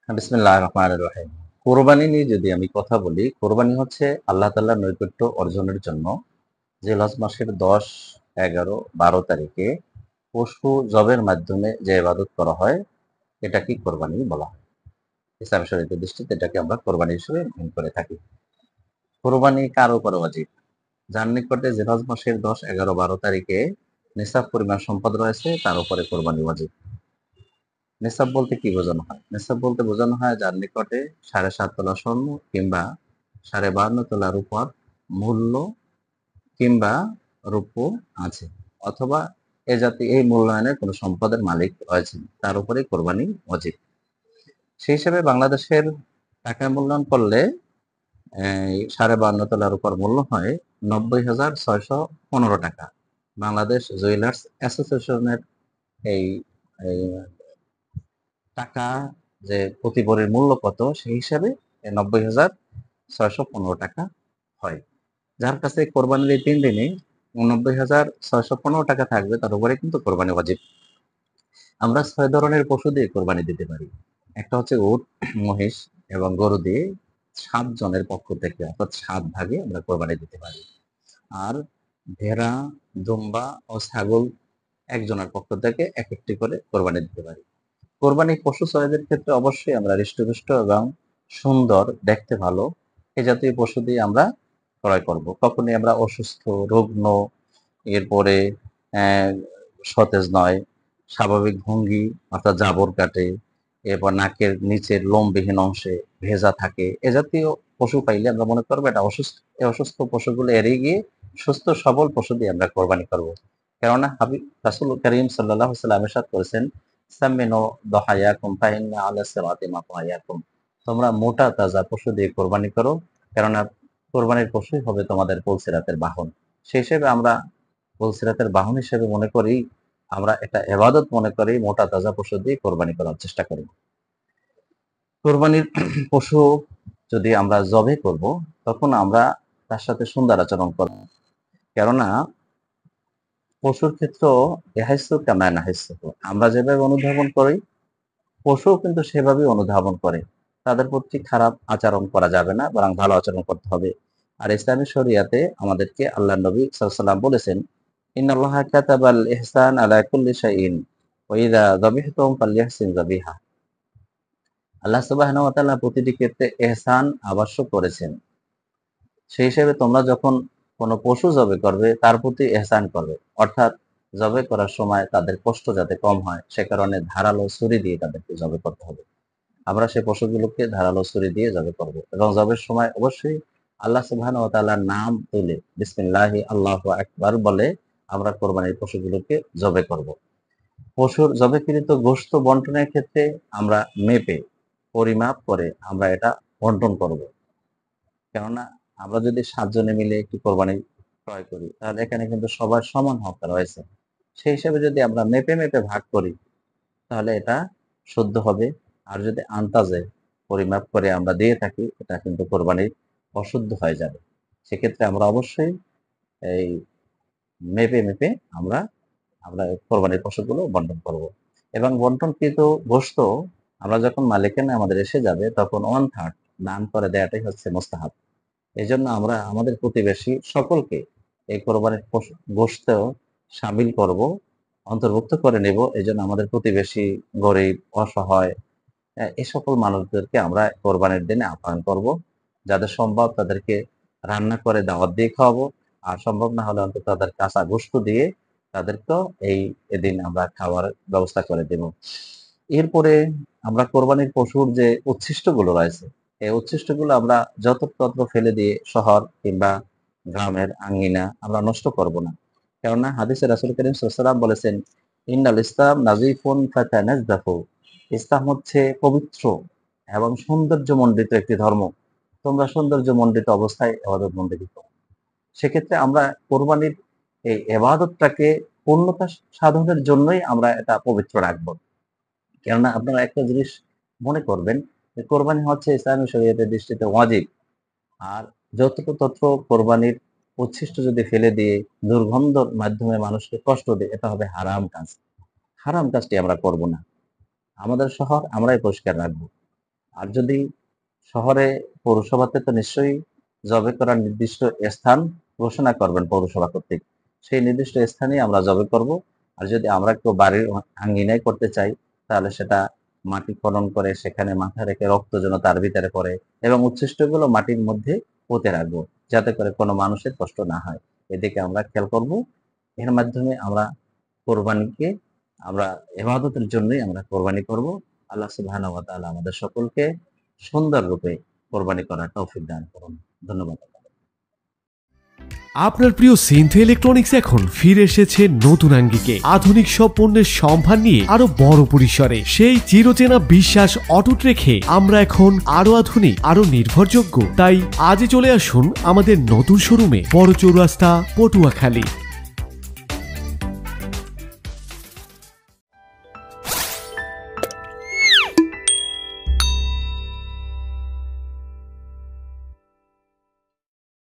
বিসমিল্লাহির রহমানির রহিম। কোরবানি নিয়ে যদি আমি কথা বলি, কোরবানি হচ্ছে আল্লাহ তাআলার নৈকট্য অর্জনের জন্য জিলহজ মাসের ১০, ১১, ১২ তারিখে পশু জবের মাধ্যমে যে ইবাদত করা হয়, এটাকেই কোরবানি বলা হয়। ইসলাম শরীয়তের দৃষ্টিতে এটাকে আমরা কোরবানি হিসেবে গণ্য করে থাকি। কোরবানি কার উপর ওয়াজিব? যার নিকটে জিলহজ মাসের ১০, ১১, ১২ তারিখে নিসাব পরিমাণ সম্পদ রয়েছে, তার উপরে কোরবানি ওয়াজিব। নিসাব বলতে কি বোঝানো হয়? নিসাব বলতে বোঝানো হয় যার নিকটে ৭.৫ তোলা স্বর্ণ কিংবা ৫২.৫ তোলা রূপার মূল্য কিংবা রৌপ্য আছে, অথবা এই মূল্যায়নের কোনো সম্পদের মালিক রয়েছেন, তার উপরেই কোরবানি ওয়াজিব। সেই হিসেবে বাংলাদেশের টাকায় মূল্যায়ন করলে ৫২.৫ তোলা রূপার মূল্য হয় ৯০,৬১৫ টাকা। বাংলাদেশ জুয়েলার্স অ্যাসোসিয়েশনের এই এই টাকা যে প্রতি ভরির মূল্য কত সেই হিসাবে ৯০,৬১৫ টাকা হয়। যার কাছে কোরবানির এই ৩ দিনে ৯০,৬১৫ টাকা থাকবে, তার উপরে কিন্তু কোরবানি ওয়াজিব। আমরা ৬ ধরনের পশু দিয়ে কোরবানি দিতে পারি। একটা হচ্ছে উট, মহিষ এবং গরু দিয়ে ৭ জনের পক্ষ থেকে, অর্থাৎ ৭ ভাগে আমরা কোরবানি দিতে পারি। আর ভেড়া, দুম্বা ও ছাগল একজনের পক্ষ থেকে একটি করে কোরবানি দিতে পারি। কোরবানি পশু চয়েসের ক্ষেত্রে অবশ্যই আমরা হৃষ্টপুষ্ট এবং সুন্দর, দেখতে ভালো এ জাতীয় পশু দিয়ে আমরা ক্রয় করব। কখনই আমরা অসুস্থ, রুগ্ন, এরপরে সতেজ নয়, স্বাভাবিক ভঙ্গি অর্থাৎ জাবর কাটে, এরপর নাকের নিচের লোমবিহীন অংশে ভেজা থাকে, এ জাতীয় পশু পাইলে আমরা মনে করবো এটা অসুস্থ। এই অসুস্থ পশুগুলো এড়িয়ে গিয়ে সুস্থ সবল পশু দিয়ে আমরা কোরবানি করব। কেননা রাসূল করিম সাল্লাল্লাহু আলাইহি ওয়াসাল্লাম ইরশাদ করেছেন, সাম্মিনু দহায়াকুম ফাইন্না আলা সিরাতি মাতায়াকুম। তোমরা মোটা তাজা পশু দিয়ে কোরবানি করো, কেননা কোরবানির পশুই হবে তোমাদের পুলসিরাতের বাহন। সেই হিসেবে আমরা পুলসিরাতের বাহন হিসেবে মনে করি, আমরা এটা ইবাদত মনে করি, মোটা তাজা পশু দিয়ে কোরবানি করার চেষ্টা করি। কোরবানির পশু যদি আমরা জবে করব, তখন আমরা তার সাথে সুন্দর আচরণ করব। কেননা পশুর ক্ষেত্রেও এহাইসু কামা নাহাইসু, আমরা যেভাবে অনুধাবন করি পশুও কিন্তু সেভাবেই অনুধাবন করে। তাদের প্রতি খারাপ আচরণ করা যাবে না, বরং ভালো আচরণ করতে হবে। আর ইসলামী শরিয়াতে আমাদেরকে আল্লাহর নবী সাল্লাল্লাহু আলাইহি ওয়াসাল্লাম বলেছেন, ইন্নাল্লাহা কাতাবাল ইহসান আলা কুল্লি শাইইন ওয়া ইযা যাবিহতুম ফালইহসিন যাবিহা। আল্লাহ সুবহানাহু ওয়া তাআলা প্রতিটি ক্ষেত্রে ইহসান আবশ্যক করেছেন। সেই হিসেবে তোমরা যখন কোনো পশু জবে করবে, তার প্রতি ইহসান করবে। অর্থাৎ জবে করার সময় তাদের কষ্ট যাতে কম হয়, সে কারণে ধারালো ছুরি দিয়ে তাদেরকে জবে করতে হবে। আমরা সেই পশুগুলোকে ধারালো ছুরি দিয়ে জবে করব, এবং জবের সময় অবশ্যই আল্লাহ সুবহানাহু ওয়া তাআলার নাম তুলে বিসমিল্লাহি আল্লাহু আকবার বলে আমরা কোরবানির পশুগুলোকে জবে করব। পশুর জবেকৃত গোশত বন্টনের ক্ষেত্রে আমরা মেপে, পরিমাপ করে আমরা এটা বন্টন করব। কেননা আমরা যদি ৭ জনে মিলে একটি কোরবানি ক্রয় করি, তাহলে এখানে কিন্তু সবার সমান হক রয়েছে। সেই হিসাবে যদি আমরা মেপে ভাগ করি, তাহলে এটা শুদ্ধ হবে। আর যদি আন্তাজে পরিমাপ করে আমরা দিয়ে থাকি, এটা কিন্তু কোরবানির অশুদ্ধ হয়ে যাবে। সেক্ষেত্রে আমরা অবশ্যই এই মেপে আমরা আমরা কোরবানির পশুগুলো বন্টন করব। এবং বন্টনকৃত গোশত আমরা যখন মালিকানা আমাদের এসে যাবে, তখন 1/3 দান করে দেওয়াটাই হচ্ছে মুস্তাহাব। এজন্য আমরা আমাদের প্রতিবেশী সকলকে এই কোরবানির গোশত শামিল করব, অন্তর্ভুক্ত করে নেব। এজন্য আমাদের প্রতিবেশী, গরিব, অসহায় এ সকল মানুষদেরকে আমরা কোরবানির দিনে আপ্যায়ন করব। যাদের সম্ভব তাদেরকে রান্না করে দাওয়াত দিয়ে খাওয়াবো। আর সম্ভব না হলে অন্তত তাদের কাঁচা গোশত দিয়ে তাদেরকেও এদিন আমরা খাওয়ার ব্যবস্থা করে দেব। এরপরে আমরা কোরবানির পশুর যে উচ্ছিষ্টগুলো রয়েছে, এই উচ্ছিষ্টগুলো আমরা যত্রতত্র ফেলে দিয়ে শহর কিংবা গ্রামের আঙ্গিনা আমরা নষ্ট করব না। কেননা হাদিসে রাসূল করিম সাল্লাল্লাহু আলাইহি ওয়াসাল্লাম বলেছেন, ইন্নাল ইসলাম নাযীফুন ফাতানাজ্জাফু। ইসলাম হচ্ছে পবিত্র এবং সৌন্দর্যমণ্ডিত একটি ধর্ম। তোমরা সৌন্দর্যমণ্ডিত অবস্থায় ইবাদত বন্দেগী করো। সেক্ষেত্রে আমরা কোরবানির এই ইবাদতটাকে পূর্ণতা সাধনের জন্যই আমরা এটা পবিত্র রাখবো। কেননা আপনারা একটা জিনিস মনে করবেন যে কোরবানি হচ্ছে ইসলামী শরীয়তের দৃষ্টিতে ওয়াজিব। আর যত্রতত্র কোরবানির উচ্ছিষ্ট যদি ফেলে দিয়ে দুর্গন্ধর মাধ্যমে মানুষকে কষ্ট দেয়, এটা হবে হারাম কাজ। হারাম কাজটি আমরা করব না। আমাদের শহর আমরাই পরিষ্কার রাখবো। আর যদি শহরে পৌরসভাতে তো নিশ্চয়ই জবে করার নির্দিষ্ট স্থান ঘোষণা করবেন পৌরসভা কর্তৃক, সেই নির্দিষ্ট স্থানে আমরা জবে করব। আর যদি আমরা কেউ বাড়ির আঙ্গিনায় করতে চাই, তাহলে সেটা মাটি খনন করে সেখানে মাথা রেখে রক্ত যেন তার ভিতরে পড়ে এবং উচ্ছিষ্টগুলো মাটির মধ্যে পুঁতে রাখবো, যাতে করে কোনো মানুষের কষ্ট না হয়। এদিকে আমরা খেয়াল করব। এর মাধ্যমে আমরা কোরবানিকে আমরা ইবাদতের জন্যই আমরা কোরবানি করব। আল্লাহ সুবহানাহু ওয়া তাআলা আমাদের সকলকে সুন্দর রূপে কোরবানি করার তৌফিক দান করুন। ধন্যবাদ। আপনার প্রিয় সিনথে ইলেকট্রনিক্স এখন ফিরে এসেছে নতুন আঙ্গিকে, আধুনিক সব পণ্যের সম্ভার নিয়ে আরো বড় পরিসরে। সেই চিরচেনা বিশ্বাস অটুট রেখে আমরা এখন আরো আধুনিক, আরো নির্ভরযোগ্য। তাই আজই চলে আসুন আমাদের নতুন শোরুমে, বড় চৌরাস্তা, পটুয়াখালী।